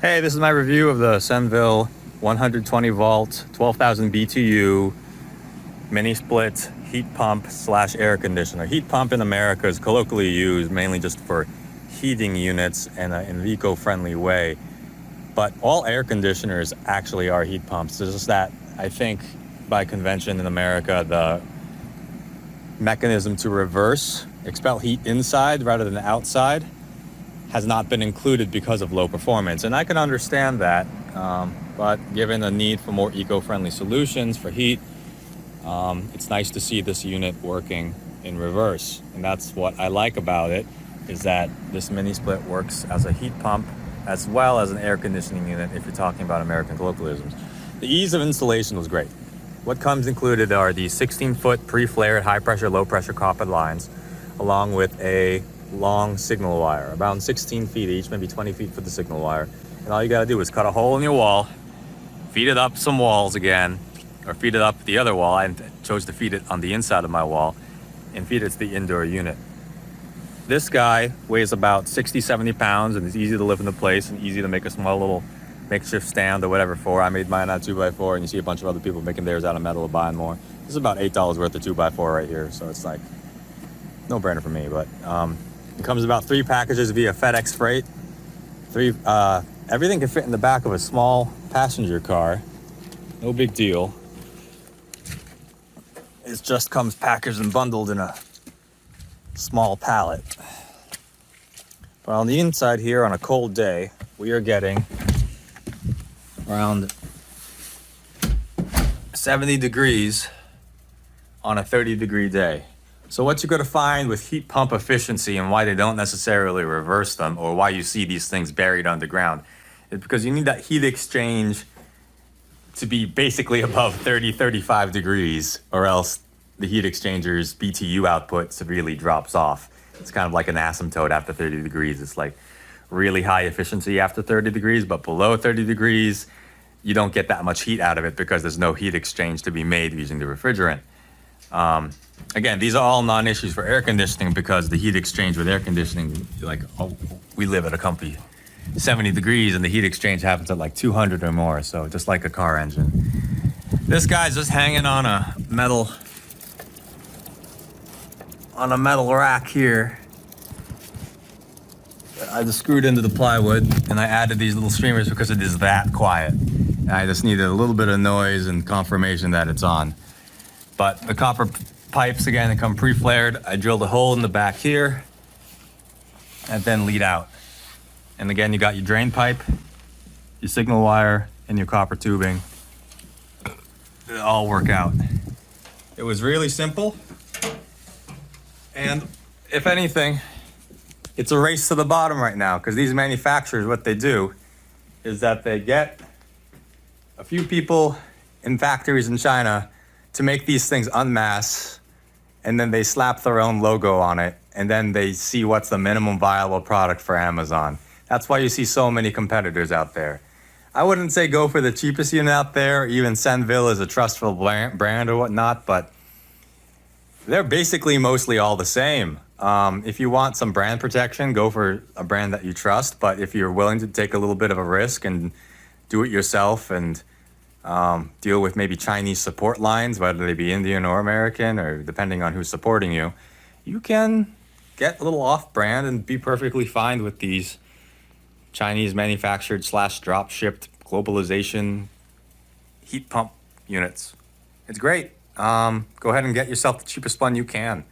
Hey, this is my review of the Senville 120 volt, 12,000 BTU mini split heat pump slash air conditioner. Heat pump in America is colloquially used mainly just for heating units in an eco-friendly way. But all air conditioners actually are heat pumps. It's just that I think by convention in America, the mechanism to reverse, expel heat inside rather than outside, has not been included because of low performance. And I can understand that, but given the need for more eco-friendly solutions for heat, it's nice to see this unit working in reverse. And that's what I like about it, is that this mini split works as a heat pump as well as an air conditioning unit if you're talking about American colloquialisms. The ease of installation was great. What comes included are the 16-foot pre-flared high-pressure, low-pressure copper lines, along with a long signal wire, around 16 feet each, maybe 20 feet for the signal wire. And all you gotta do is cut a hole in your wall, feed it up some walls again, or feed it up the other wall. I chose to feed it on the inside of my wall, and feed it to the indoor unit. This guy weighs about 60, 70 pounds and is easy to lift into place and easy to make a small little makeshift stand or whatever for. I made mine out of 2x4, and you see a bunch of other people making theirs out of metal or buying more. This is about $8 worth of 2x4 right here, so it's like no brainer for me. But it comes about 3 packages via FedEx freight. Everything can fit in the back of a small passenger car. No big deal. It just comes packaged and bundled in a small pallet. But on the inside here, on a cold day, we are getting around 70 degrees on a 30-degree day. So what you're going to find with heat pump efficiency and why they don't necessarily reverse them, or why you see these things buried underground, is because you need that heat exchange to be basically above 30, 35 degrees, or else the heat exchanger's BTU output severely drops off. It's kind of like an asymptote after 30 degrees. It's like really high efficiency after 30 degrees, but below 30 degrees, you don't get that much heat out of it because there's no heat exchange to be made using the refrigerant. Again, these are all non-issues for air conditioning because the heat exchange with air conditioning, we live at a comfy 70 degrees and the heat exchange happens at like 200 or more. So just like a car engine. This guy's just hanging on a metal rack here. I just screwed into the plywood and I added these little streamers because it is that quiet. And I just needed a little bit of noise and confirmation that it's on. But the copper pipes, again, they come pre-flared. I drilled a hole in the back here and then lead out. And again, you got your drain pipe, your signal wire, and your copper tubing. They all work out. It was really simple. And if anything, it's a race to the bottom right now, because these manufacturers, what they do is that they get a few people in factories in China to make these things en masse, and then they slap their own logo on it, and then they see what's the minimum viable product for Amazon. That's why you see so many competitors out there. I wouldn't say go for the cheapest unit out there. Even Senville is a trustful brand or whatnot, but they're basically mostly all the same. If you want some brand protection, go for a brand that you trust. But if you're willing to take a little bit of a risk and do it yourself and deal with maybe Chinese support lines, whether they be Indian or American, or depending on who's supporting you, you can get a little off-brand and be perfectly fine with these Chinese manufactured / drop shipped globalization heat pump units. It's great. Go ahead and get yourself the cheapest one you can.